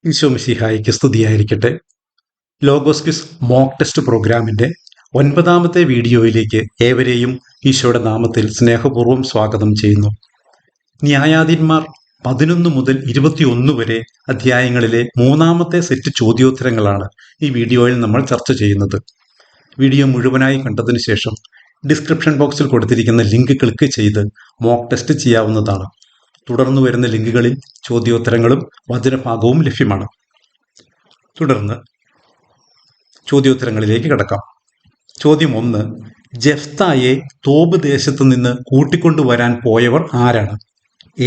ഈശോ മിശിഹായിക്ക് സ്തുതിയായിരിക്കട്ടെ. Logos quiz mock test പ്രോഗ്രാമിന്റെ 9ാമത്തെ വീഡിയോയിലേക്ക് ഏവരെയും ഈശോയുടെ നാമത്തിൽ സ്നേഹപൂർവ്വം സ്വാഗതം ചെയ്യുന്നു. ന്യായാധിപന്മാർ 11 മുതൽ 21 വരെ അധ്യായങ്ങളിലെ 3ാമത്തെ സെറ്റ് ചോദ്യോത്തരങ്ങളാണ് ഈ വീഡിയോയിൽ നമ്മൾ ചർച്ച ചെയ്യുന്നത്. വീഡിയോ മുഴുവനായി കണ്ടതിന് ശേഷം ഡിസ്ക്രിപ്ഷൻ ബോക്സിൽ കൊടുത്തിരിക്കുന്ന ലിങ്ക് ക്ലിക്ക് ചെയ്ത് മോക്ക് ടെസ്റ്റ് ചെയ്യാവുന്നതാണ്. തുടർന്ന് വരുന്ന ലിങ്കുകളിൽ ചോദ്യോത്തരങ്ങളും വചനഭാഗവും ലഭ്യമാണ്. തുടർന്ന് ചോദ്യോത്തരങ്ങളിലേക്ക് കടക്കാം. ചോദ്യം 1. ജെഫ്തായെ തോബ് ദേശത്ത് നിന്ന് കൂട്ടിക്കൊണ്ടുവരാൻ പോയവർ ആരാണ്?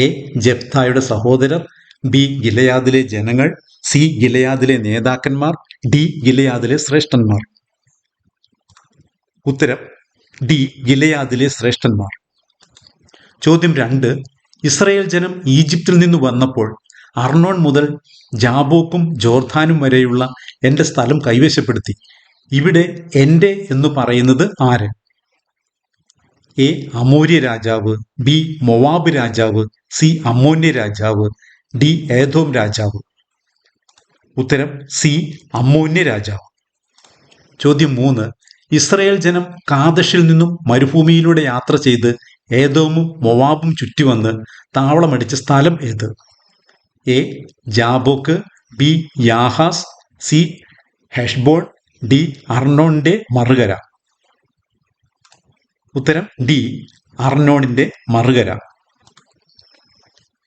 എ. ജെഫ്തായുടെ സഹോദരർ, ബി. ഗിലെയാദിലെ ജനങ്ങൾ, സി. ഗിലെയാദിലെ നേതാക്കന്മാർ, ഡി. ഗിലെയാദിലെ ശ്രേഷ്ഠന്മാർ. ഉത്തരം ഡി. ഗിലെയാദിലെ ശ്രേഷ്ഠന്മാർ. ചോദ്യം 2. ഇസ്രയേൽ ജനം ഈജിപ്തിൽ നിന്ന് വന്നപ്പോൾ അർണോൺ മുതൽ ജാബോക്കും ജോർദാനും വരെയുള്ള എൻ്റെ സ്ഥലം കൈവശപ്പെടുത്തി. ഇവിടെ എൻ്റെ എന്ന് പറയുന്നത് ആര്? എ. അമോര്യ രാജാവ്, ബി. മൊവാബ് രാജാവ്, സി. അമ്മോന്യ രാജാവ്, ഡി. ഏദോം രാജാവ്. ഉത്തരം സി. അമ്മോന്യ രാജാവ്. ചോദ്യം 3. ഇസ്രയേൽ ജനം കാദഷിൽ നിന്നും മരുഭൂമിയിലൂടെ യാത്ര ചെയ്ത് ഏദോമും മൊവാബും ചുറ്റിവന്ന് താവളമടിച്ച സ്ഥലം ഏത്? A. Jabbok, B. Jahaz, C. Heshbon, D. അർണോണിന്റെ മറുകര. ഉത്തരം ഡി. അർണോണിന്റെ മറുകര.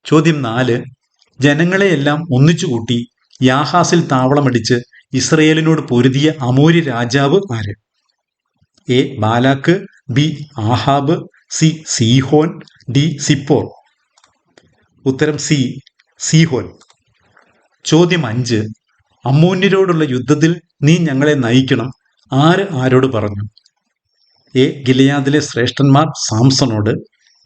ചോദ്യം 4. ജനങ്ങളെയെല്ലാം ഒന്നിച്ചുകൂട്ടി യാഹാസിൽ താവളമടിച്ച് ഇസ്രയേലിനോട് പൊരുതിയ അമോര്യ രാജാവ് ആര്? A. Balak, B. Ahab, C. Sihon, D. Zippor. ഉത്തരം സി. സീഹോൻ. ചോദ്യം 5. അമ്മോന്യരോടുള്ള യുദ്ധത്തിൽ നീ ഞങ്ങളെ നയിക്കണം, ആര് ആരോട് പറഞ്ഞു? എ. ഗിലെയാദിലെ ശ്രേഷ്ഠന്മാർ സാംസണോട്,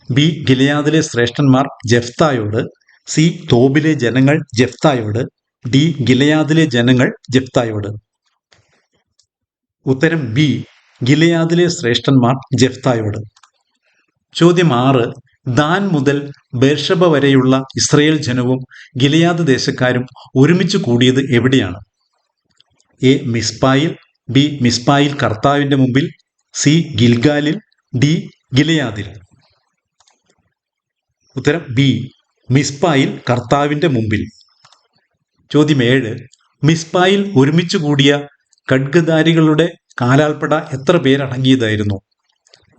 ബി. ഗിലെയാദിലെ ശ്രേഷ്ഠന്മാർ ജെഫ്തായോട്, സി. തോബിലെ ജനങ്ങൾ ജെഫ്തായോട്, ഡി. ഗിലെയാദിലെ ജനങ്ങൾ ജെഫ്തായോട്. ഉത്തരം ബി. ഗിലെയാദിലെ ശ്രേഷ്ഠന്മാർ ജെഫ്തായോട്. ചോദ്യം 6. ദാൻ മുതൽ ബേർഷബ വരെയുള്ള ഇസ്രയേൽ ജനവും ഗിലെയാദ് ദേശക്കാരും ഒരുമിച്ച് കൂടിയത് എവിടെയാണ്? എ. മിസ്പായിൽ, ബി. മിസ്പായിൽ കർത്താവിന്റെ മുമ്പിൽ, സി. ഗിൽഗാലിൽ, ഡി. ഗിലെയാദിൽ. ഉത്തരം ബി. മിസ്പായിൽ കർത്താവിന്റെ മുമ്പിൽ. ചോദ്യം 7. മിസ്പായിൽ ഒരുമിച്ച് കൂടിയ ഖഡ്ഗധാരികളുടെ കാലാൾപ്പട എത്ര പേരടങ്ങിയതായിരുന്നു?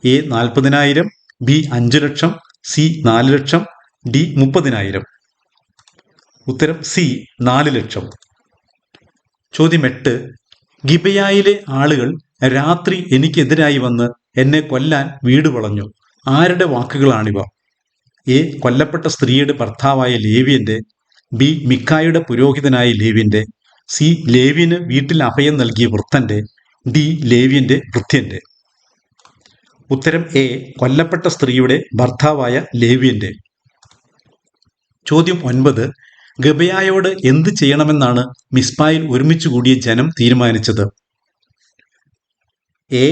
എ. 40,000, ബി. 5 ലക്ഷം, സി. 4 ലക്ഷം, ഡി. 30,000. ഉത്തരം സി. 4 ലക്ഷം. ചോദ്യം 8. ഗിബയായിലെ ആളുകൾ രാത്രി എനിക്കെതിരായി വന്ന് എന്നെ കൊല്ലാൻ വീട് വളഞ്ഞു, ആരുടെ വാക്കുകളാണിവ? എ. കൊല്ലപ്പെട്ട സ്ത്രീയുടെ ഭർത്താവായ ലേവ്യന്റെ, ബി. മിക്കായുടെ പുരോഹിതനായ ലേവ്യന്റെ, സി. ലേവ്യന് വീട്ടിൽ അഭയം നൽകിയ വൃദ്ധന്റെ, ഡി. ലേവ്യന്റെ ഭൃത്യന്റെ. ഉത്തരം എ. കൊല്ലപ്പെട്ട സ്ത്രീയുടെ ഭർത്താവായ ലേവ്യന്റെ. ചോദ്യം 9. ഗിബയായോട് എന്ത് ചെയ്യണമെന്നാണ് മിസ്പായിൽ ഒരുമിച്ച് കൂടിയ ജനം തീരുമാനിച്ചത്? എ.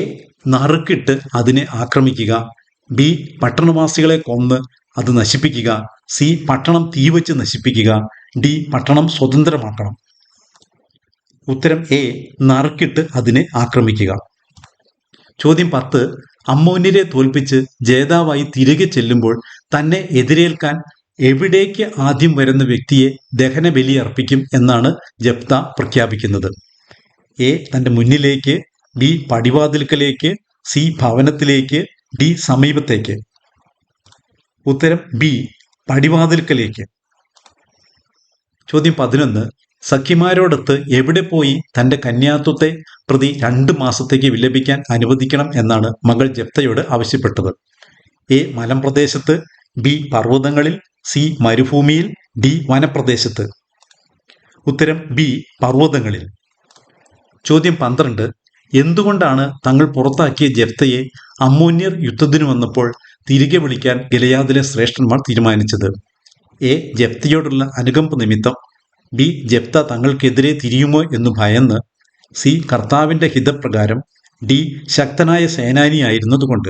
നറുക്കിട്ട് അതിനെ ആക്രമിക്കുക, ബി. പട്ടണവാസികളെ കൊന്ന് അത് നശിപ്പിക്കുക, സി. പട്ടണം തീവച്ച് നശിപ്പിക്കുക, ഡി. പട്ടണം സ്വതന്ത്രമാക്കണം. ഉത്തരം എ. നറുക്കിട്ട് അതിനെ ആക്രമിക്കുക. ചോദ്യം 10. അമ്മോന്യരെ തോൽപ്പിച്ച് ജേതാവായി തിരികെ ചെല്ലുമ്പോൾ തന്നെ എതിരേൽക്കാൻ എവിടേക്ക് ആദ്യം വരുന്ന വ്യക്തിയെ ദഹനബലി അർപ്പിക്കും എന്നാണ് ജെഫ്ത പ്രഖ്യാപിക്കുന്നത്? എ. തൻ്റെ മുന്നിലേക്ക്, ബി. പടിവാതിൽക്കലേക്ക്, സി. ഭവനത്തിലേക്ക്, ഡി. സമീപത്തേക്ക്. ഉത്തരം ബി. പടിവാതിൽക്കലേക്ക്. ചോദ്യം 11. സഖിമാരോടൊത്ത് എവിടെ പോയി തൻ്റെ കന്യാത്വത്തെ പ്രതി 2 മാസത്തേക്ക് വിലപിക്കാൻ അനുവദിക്കണം എന്നാണ് മകൾ ജെഫ്തയോട് ആവശ്യപ്പെട്ടത്? എ. മലമ്പ്രദേശത്ത്, ബി. പർവ്വതങ്ങളിൽ, സി. മരുഭൂമിയിൽ, ഡി. വനപ്രദേശത്ത്. ഉത്തരം ബി. പർവ്വതങ്ങളിൽ. ചോദ്യം 12. എന്തുകൊണ്ടാണ് തങ്ങൾ പുറത്താക്കിയ ജെഫ്തയെ അമ്മോന്യർ യുദ്ധത്തിന് വന്നപ്പോൾ തിരികെ വിളിക്കാൻ ഗിലെയാദിലെ ശ്രേഷ്ഠന്മാർ തീരുമാനിച്ചത്? എ. ജെഫ്തയോടുള്ള അനുകമ്പ നിമിത്തം, ബി. ജെഫ്ത തങ്ങൾക്കെതിരെ തിരിയുമോ എന്ന് ഭയന്ന്, സി. കർത്താവിന്റെ ഹിതപ്രകാരം, ഡി. ശക്തനായ സേനാനിയായിരുന്നതുകൊണ്ട്.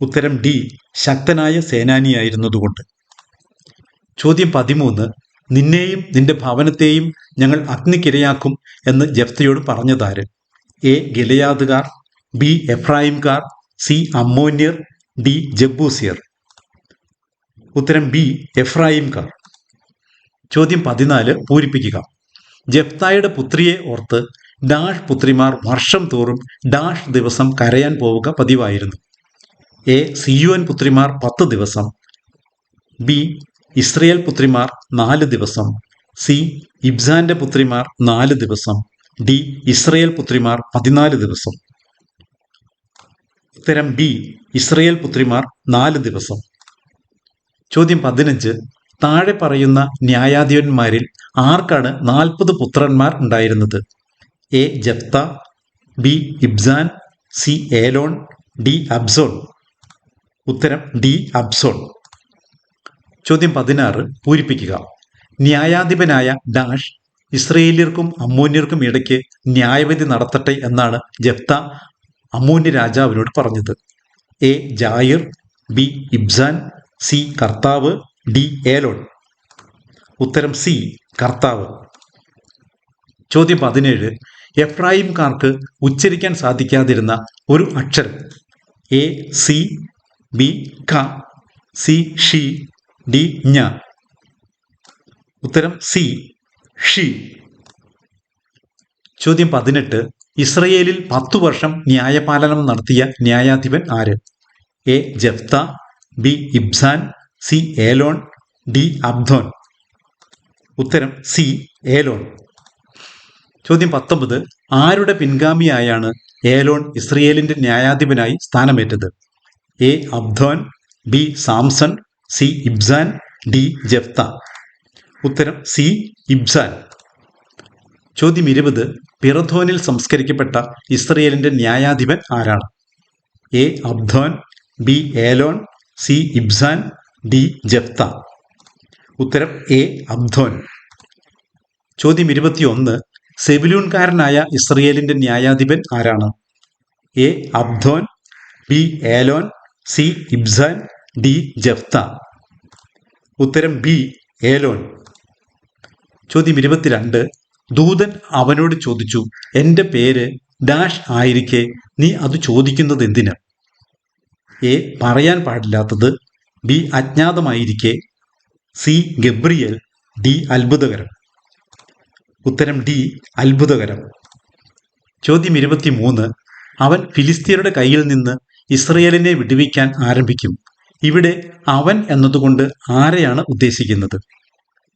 ഉത്തരം ഡി. ശക്തനായ സേനാനിയായിരുന്നതുകൊണ്ട്. ചോദ്യം 13. നിന്നെയും നിന്റെ ഭവനത്തെയും ഞങ്ങൾ അഗ്നിക്കിരയാക്കും എന്ന് ജെഫ്തയോട് പറഞ്ഞതാര്? എ ഗിലെയാദുകാർ, ബി എഫ്രായിംകാർ, സി അമ്മോന്യർ, ഡി ജബൂസിയർ. ഉത്തരം ബി എഫ്രായിംകാർ. ചോദ്യം 14 പൂരിപ്പിക്കുക. ജെഫ്തായുടെ പുത്രിയെ ഓർത്ത് ഡാഷ് പുത്രിമാർ വർഷം തോറും ഡാഷ് ദിവസം കരയാൻ പോവുക പതിവായിരുന്നു. എ സിയോൻ പുത്രിമാർ 10 ദിവസം, ബി ഇസ്രയേൽ പുത്രിമാർ 4 ദിവസം, സി ഇബ്സാന്റെ പുത്രിമാർ 4 ദിവസം, ഡി ഇസ്രയേൽ പുത്രിമാർ 14 ദിവസം. ഉത്തരം ബി ഇസ്രയേൽ പുത്രിമാർ 4 ദിവസം. ചോദ്യം 15 താഴെ പറയുന്ന ന്യായാധിപന്മാരിൽ ആർക്കാണ് 40 പുത്രന്മാർ ഉണ്ടായിരുന്നത്? A Jephthah, B Ibzan, C Elon, D Abdon. ഉത്തരം ഡി അബ്സോൺ. ചോദ്യം 16 പൂരിപ്പിക്കുക. ന്യായാധിപനായ ഡാഷ് ഇസ്രയേലിയർക്കും അമ്മോന്യർക്കും ഇടയ്ക്ക് ന്യായവിധി നടത്തട്ടെ എന്നാണ് ജെഫ്ത അമ്മോന്യ രാജാവിനോട് പറഞ്ഞത്. എ ജായിർ, ബി ഇബ്സാൻ, സി കർത്താവ്, ഡി ഏലോൺ. ഉത്തരം സി കർത്താവ്. ചോദ്യം 17 എഫ്രായിംകാർക്ക് ഉച്ചരിക്കാൻ സാധിക്കാതിരുന്ന ഒരു അക്ഷരം. എ സി, ബി ക, സി ഷി, ഡി ഞ. ഉത്തരം സി ഷി. ചോദ്യം 18 ഇസ്രയേലിൽ 10 വർഷം ന്യായപാലനം നടത്തിയ ന്യായാധിപൻ ആര്? A Jephthah, B Ibzan, C Elon, D Abdon. ഉത്തരം സി ഏലോൺ. ചോദ്യം 19 ആരുടെ പിൻഗാമിയായാണ് ഏലോൺ ഇസ്രയേലിന്റെ ന്യായാധിപനായി സ്ഥാനമേറ്റത്? A Abdon, B Samson, C Ibzan, D Jephthah. ഉത്തരം സി ഇബ്സാൻ. ചോദ്യം 20 പിറഥോനിൽ സംസ്കരിക്കപ്പെട്ട ഇസ്രയേലിന്റെ ന്യായാധിപൻ ആരാണ്? A Abdon, B Elon, C Ibzan, D Jephthah. ഉത്തരം എ അബ്ദോൻ. ചോദ്യം 21 സെബുലൂൺകാരനായ ഇസ്രയേലിന്റെ ന്യായാധിപൻ ആരാണ്? A Abdon, B Elon, C Ibzan, D Jephthah. ഉത്തരം ബി ഏലോൻ. ചോദ്യം 22 ദൂതൻ അവനോട് ചോദിച്ചു, എൻ്റെ പേര് ഡാഷ് ആയിരിക്കെ നീ അത് ചോദിക്കുന്നത് എന്തിന്? എ പറയാൻ പാടില്ലാത്തത്, ബി അജ്ഞാതമായിരിക്കെ, സി ഗബ്രിയേൽ, ഡി അത്ഭുതകരം. ഉത്തരം ഡി അത്ഭുതകരം. ചോദ്യം 23 അവൻ ഫിലിസ്തീനയുടെ കയ്യിൽ നിന്ന് ഇസ്രയേലിനെ വിടുവിക്കാൻ ആരംഭിക്കും. ഇവിടെ അവൻ എന്നതുകൊണ്ട് ആരെയാണ് ഉദ്ദേശിക്കുന്നത്?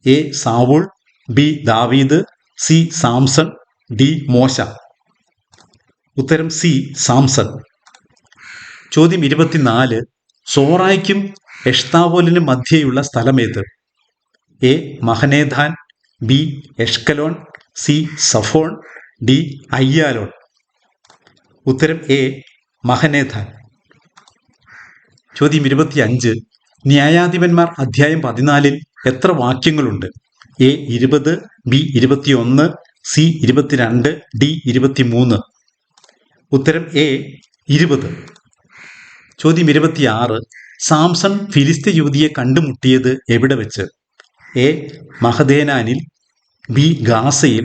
A Saul, B David, C Samson, D മോശ. ഉത്തരം സി സാംസൺ. ചോദ്യം 24 സോറായ്ക്കും എഷ്താവോലിനും മധ്യേയുള്ള സ്ഥലമേത്? A Mahaneh Dan, B Ashkelon, C Zaphon, D Aijalon. ഉത്തരം എ മഹനേധാൻ. ചോദ്യം 25 ന്യായാധിപന്മാർ അധ്യായം 14 എത്ര വാക്യങ്ങളുണ്ട്? A 20, B 21, C 22, D 23. ഉത്തരം എ 20. ചോദ്യം 26 സാംസൺ ഫിലിസ്ത്യ യുവതിയെ കണ്ടുമുട്ടിയത് എവിടെ വെച്ച്? എ മഹദേനാനിൽ, ബി ഗാസയിൽ,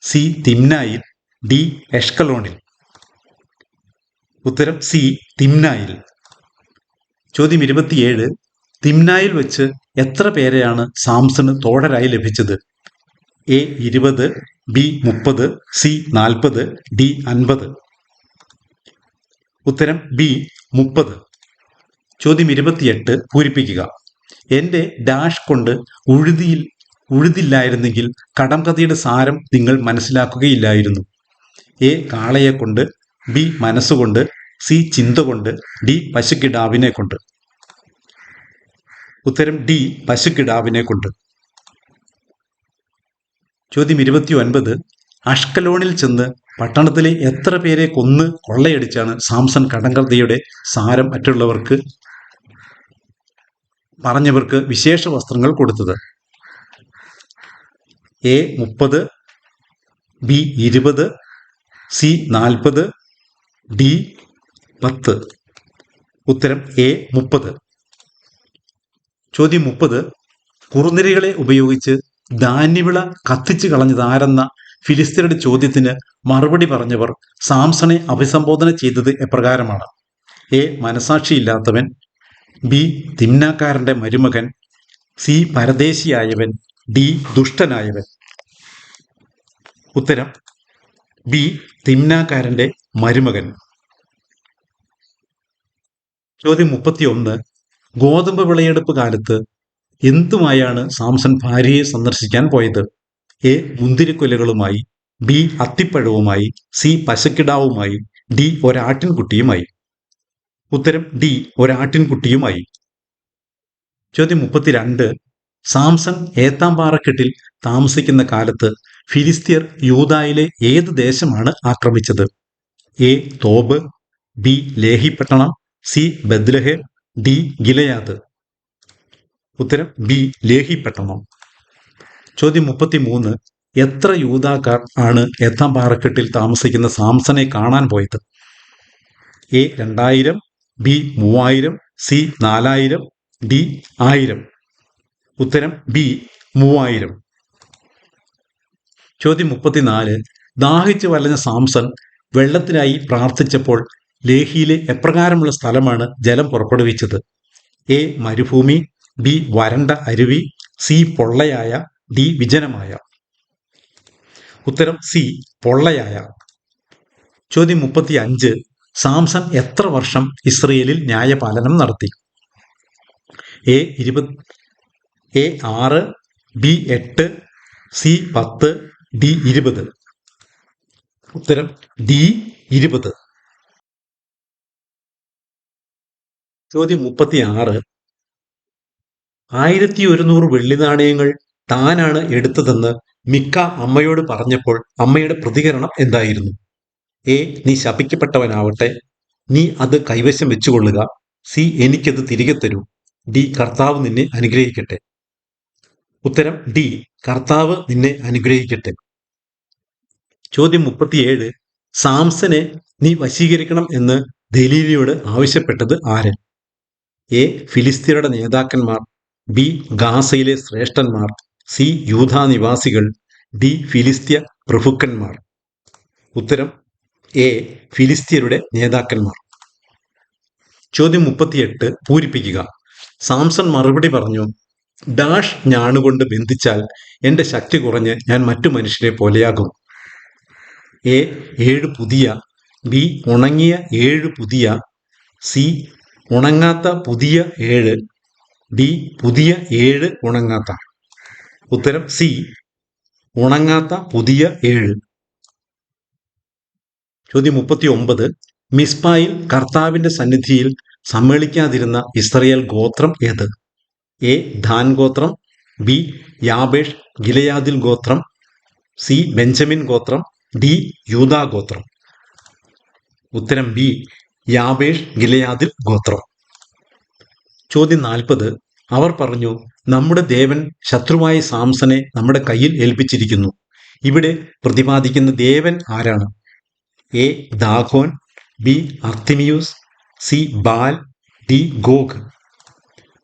സി തിമ്നായിൽ, ഡി എഷ്കലോണിൽ. ഉത്തരം സി തിമ്നായിൽ. ചോദ്യം 27 തിമ്നായിൽ വെച്ച് എത്ര പേരെയാണ് സാംസണ് തോഴരായി ലഭിച്ചത്? A 20, B 30, C 40, D 50. ഉത്തരം ബി 30. ചോദ്യം 28 പൂരിപ്പിക്കുക. എൻ്റെ ഡാഷ് കൊണ്ട് ഉഴുതില്ലായിരുന്നെങ്കിൽ കടംകഥയുടെ സാരം നിങ്ങൾ മനസ്സിലാക്കുകയില്ലായിരുന്നു. എ കാളയെ കൊണ്ട്, ബി മനസ്സുകൊണ്ട്, സി ചിന്ത കൊണ്ട്, ഡി പശുക്കിടാവിനെ കൊണ്ട്. ഉത്തരം ഡി പശുക്കിടാവിനെ കൊണ്ട്. ചോദ്യം 29 അഷ്കലോണിൽ ചെന്ന് പട്ടണത്തിലെ എത്ര പേരെ കൊന്ന് കൊള്ളയടിച്ചാണ് സാംസൺ കടങ്കഥയുടെ സാരം മറ്റുള്ളവർക്ക് പറഞ്ഞവർക്ക് വിശേഷ വസ്ത്രങ്ങൾ കൊടുത്തത്? A 30, B 20, C 40, D 10. ഉത്തരം എ 30. ചോദ്യം 30 കുറുനിരകളെ ഉപയോഗിച്ച് ധാന്യവിള കത്തിച്ചു കളഞ്ഞതാരെന്ന ഫിലിസ്തീനയുടെ ചോദ്യത്തിന് മറുപടി പറഞ്ഞവർ സാംസണെ അഭിസംബോധന ചെയ്തത് എപ്രകാരമാണ്? എ. മനസാക്ഷിയില്ലാത്തവൻ, ബി. തിമ്നാക്കാരന്റെ മരുമകൻ, സി. പരദേശിയായവൻ, ഡി. ദുഷ്ടനായവൻ. ഉത്തരം ബി. തിമ്നാക്കാരന്റെ മരുമകൻ. ചോദ്യം 31. ഗോതമ്പ് വിളയെടുപ്പ് കാലത്ത് എന്തുമായാണ് സാംസൺ ഭാര്യയെ സന്ദർശിക്കാൻ പോയത്? എ. മുന്തിരിക്കൊലകളുമായി, ബി. അത്തിപ്പഴവുമായി, സി. പശക്കിടാവുമായി, ഡി. ഒരാട്ടിൻകുട്ടിയുമായി. ഉത്തരം ഡി. ഒരാട്ടിൻകുട്ടിയുമായി. ചോദ്യം 32. സാംസൺ ഏത്താംപാറക്കെട്ടിൽ താമസിക്കുന്ന കാലത്ത് ഫിലിസ്തീർ യൂദായിലെ ഏത് ദേശമാണ് ആക്രമിച്ചത്? എ. Tob, B. ലേഹിപട്ടണം, സി. Bethlehem, D. ഗിലെയാദ്. ഉത്തരം ബി. ലേഹിപട്ടണം. ചോദ്യം 33. എത്ര യൂദാക്കാർ ആണ് ഏത്താംപാറക്കെട്ടിൽ താമസിക്കുന്ന സാംസനെ കാണാൻ പോയത്? എ. 2000, ബി. 3000, സി. 4000, ഡി. 1000. ഉത്തരം ബി. 3000. ചോദ്യം 34. ദാഹിച്ച് വലഞ്ഞ സാംസൺ വെള്ളത്തിനായി പ്രാർത്ഥിച്ചപ്പോൾ ലേഹിയിലെ എപ്രകാരമുള്ള സ്ഥലമാണ് ജലം പുറപ്പെടുവിച്ചത്? എ. മരുഭൂമി, ബി. വരണ്ട അരുവി, സി. പൊള്ളയായ, ഡി. വിജനമായ. ഉത്തരം സി. പൊള്ളയായ. ചോദ്യം 35. സാംസൺ എത്ര വർഷം ഇസ്രയേലിൽ ന്യായപാലനം നടത്തി? എ. 6, ബി. 8, സി. 10, ഡി. 20. ഉത്തരം ഡി. 20. ചോദ്യം 36. 1100 വെള്ളി നാണയങ്ങൾ താനാണ് എടുത്തതെന്ന് മിക്ക അമ്മയോട് പറഞ്ഞപ്പോൾ അമ്മയുടെ പ്രതികരണം എന്തായിരുന്നു? എ. നീ ശപിക്കപ്പെട്ടവനാവട്ടെ, നീ അത് കൈവശം വെച്ചുകൊള്ളുക, സി. എനിക്കത് തിരികെ തരൂ, ഡി. കർത്താവ് നിന്നെ അനുഗ്രഹിക്കട്ടെ. ഉത്തരം ഡി. കർത്താവ് നിന്നെ അനുഗ്രഹിക്കട്ടെ. ചോദ്യം 37. സാംസനെ നീ വശീകരിക്കണം എന്ന് ദലീലയോട് ആവശ്യപ്പെട്ടത് ആര്? എ. ഫിലിസ്തീനയുടെ നേതാക്കന്മാർ, ബി. ഗാസയിലെ ശ്രേഷ്ഠന്മാർ, സി. യൂദാ നിവാസികൾ, ഡി. ഫിലിസ്തീയ പ്രഭുക്കന്മാർ. ഉത്തരം എ. ഫിലിസ്തീനയുടെ നേതാക്കന്മാർ. ചോദ്യം 38 പൂരിപ്പിക്കുക. സാംസൺ മറുപടി പറഞ്ഞു, ഡാഷ് ഞാണുകൊണ്ട് ബന്ധിച്ചാൽ എൻ്റെ ശക്തി കുറഞ്ഞ് ഞാൻ മറ്റു മനുഷ്യരെ പോലെയാകും. എ. 7 പുതിയ, ബി. ഉണങ്ങിയ 7 പുതിയ, സി. ഉണങ്ങാത്ത പുതിയ 7, ഡി. പുതിയ 7 ഉണങ്ങാത്ത. ഉത്തരം സി. ഉണങ്ങാത്ത പുതിയ 7. ചോദ്യം 39. മിസ്പായിൽ കർത്താവിന്റെ സന്നിധിയിൽ സമ്മേളിക്കാതിരുന്ന ഇസ്രയേൽ ഗോത്രം ഏത്? എ. ദാൻ ഗോത്രം, ബി. യാബേഷ് ഗിലെയാദിൽ ഗോത്രം, സി. ബെഞ്ചമിൻ ഗോത്രം, ഡി. യൂദാ ഗോത്രം. ഉത്തരം ബി. യാബേഷ് ഗിലെയാദിൽ ഗോത്രം. ചോദ്യം 40. അവർ പറഞ്ഞു, നമ്മുടെ ദേവൻ ശത്രുവായ സാംസനെ നമ്മുടെ കയ്യിൽ ഏൽപ്പിച്ചിരിക്കുന്നു. ഇവിടെ പ്രതിപാദിക്കുന്ന ദേവൻ ആരാണ്? എ. Dagon, B. അർത്തിമിയൂസ്, സി. Baal, D. ഗോഗ്.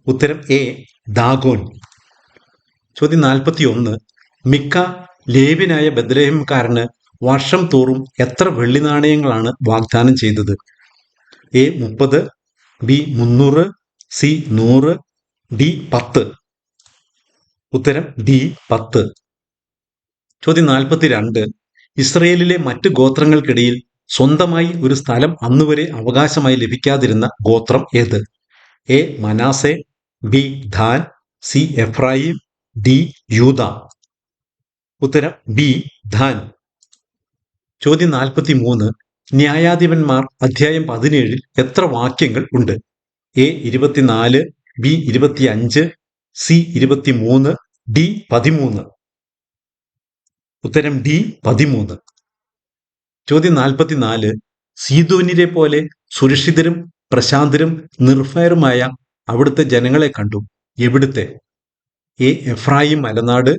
ഉത്തരം എ. ദാഗോൻ. ചോദ്യം 41. മിക്ക ലേവ്യനായ ബത്ലഹേംകാരന് വർഷം തോറും എത്ര വെള്ളി നാണയങ്ങളാണ് വാഗ്ദാനം ചെയ്തത്? എ. 30, ബി. 300, സി. 100, ഡി. 10. ഉത്തരം ഡി. 10. ചോദ്യം 42. ഇസ്രയേലിലെ മറ്റ് ഗോത്രങ്ങൾക്കിടയിൽ സ്വന്തമായി ഒരു സ്ഥലം അന്നുവരെ അവകാശമായി ലഭിക്കാതിരുന്ന ഗോത്രം ഏത്? A. Manasseh, B. Than, C. Ephraim, D. യൂദാ. ഉത്തരം ബി. ദാൻ. ചോദ്യം 43. ന്യായാധിപന്മാർ അധ്യായം 17 എത്ര വാക്യങ്ങൾ ഉണ്ട്? എ. 24, ബി. 25, സി. 23, ഡി. 13. ഉത്തരം ഡി. 13. ചോദ്യം 44. സീദോന്യരെ പോലെ സുരക്ഷിതരും പ്രശാന്തരും നിർഭയരുമായ അവിടുത്തെ ജനങ്ങളെ കണ്ടു. എവിടുത്തെ? എ. എഫ്രായിം മലനാട്,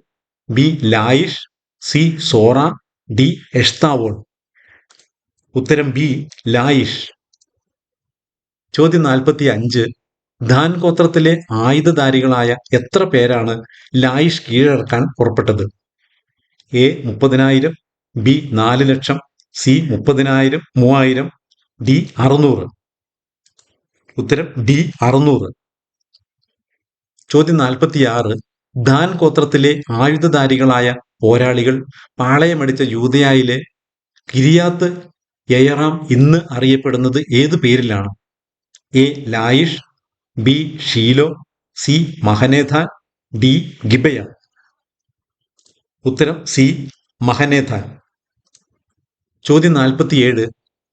B. Laish, C. Zorah, D. Eshtaol. ഉത്തരം ബി. ലായിഷ്. ചോദ്യം 45. ദാൻ ഗോത്രത്തിലെ ആയുധധാരികളായ എത്ര പേരാണ് ലായിഷ് കീഴടക്കാൻ പുറപ്പെട്ടത്? A 30,000, B 4,00,000, C 30,000, 3,000, D 600. ഉത്തരം ഡി 600. ചോദ്യം 46. ദാൻ ഗോത്രത്തിലെ ആയുധധാരികളായ പോരാളികൾ പാളയമടിച്ച യൂദയായിലെ കിരിയാത്ത് യയറാം ഇന്ന് അറിയപ്പെടുന്നത് ഏതു പേരിലാണ്? A Laish, B Shiloh, C Mahaneh Dan, D Gibeah. ഉത്തരം സി മഹനേഥാൻ. ചോദ്യം 47.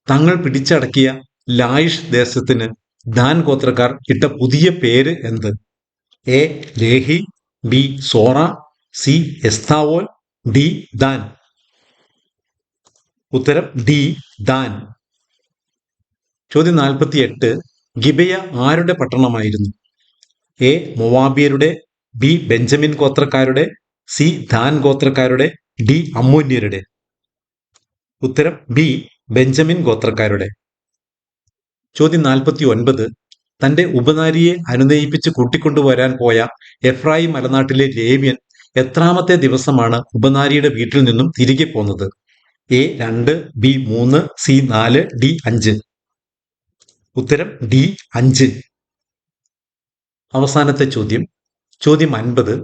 തങ്ങൾ പിടിച്ചടക്കിയ ലായിഷ് ദേശത്തിന് ദാൻ ഗോത്രക്കാർ ഇട്ട പുതിയ പേര് എന്ത്? A Lehi, B Zorah, C Eshtaol, D Dan. ഉത്തരം ഡി ദാൻ. ചോദ്യം 48. ഗിബയ ആരുടെ പട്ടണമായിരുന്നു? എ മൊവാബിയരുടെ, ബി ബെഞ്ചമിൻ ഗോത്രക്കാരുടെ, സി ദാൻ ഗോത്രക്കാരുടെ, ഡി അമ്മോന്യരുടെ. ഉത്തരം ബി ബെഞ്ചമിൻ ഗോത്രക്കാരുടെ. ചോദ്യം 49. തന്റെ ഉപനാരിയെ അനുനയിപ്പിച്ച് കൂട്ടിക്കൊണ്ടുവരാൻ പോയ എഫ്രായിം മലനാട്ടിലെ ലേവ്യൻ എത്രാമത്തെ ദിവസമാണ് ഉപനാരിയുടെ വീട്ടിൽ നിന്നും തിരികെ പോന്നത്? A 2, B 3, C 4, D 5. ഉത്തരം ഡി 5. അവസാനത്തെ ചോദ്യം 50.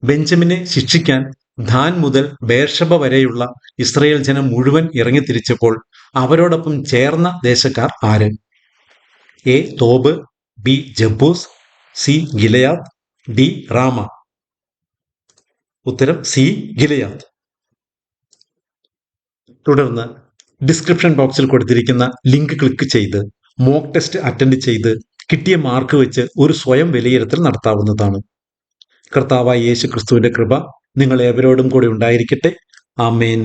ബെഞ്ചമിനെ ശിക്ഷിക്കാൻ ദാൻ മുതൽ ബേർഷബ വരെയുള്ള ഇസ്രയേൽ ജനം മുഴുവൻ ഇറങ്ങിത്തിരിച്ചപ്പോൾ അവരോടൊപ്പം ചേർന്ന ദേശക്കാർ ആര്? A Tob, B Jebus, C Gilead, D Ramah. ഉത്തരം സി ഗിലയാദ്. തുടർന്ന് ഡിസ്ക്രിപ്ഷൻ ബോക്സിൽ കൊടുത്തിരിക്കുന്ന ലിങ്ക് ക്ലിക്ക് ചെയ്ത് മോക്ക് ടെസ്റ്റ് അറ്റൻഡ് ചെയ്ത് കിട്ടിയ മാർക്ക് വെച്ച് ഒരു സ്വയം വിലയിരുത്തൽ നടത്താവുന്നതാണ്. കർത്താവായ യേശു ക്രിസ്തുവിന്റെ കൃപ നിങ്ങൾ ഏവരോടും കൂടി ഉണ്ടായിരിക്കട്ടെ. ആമേൻ.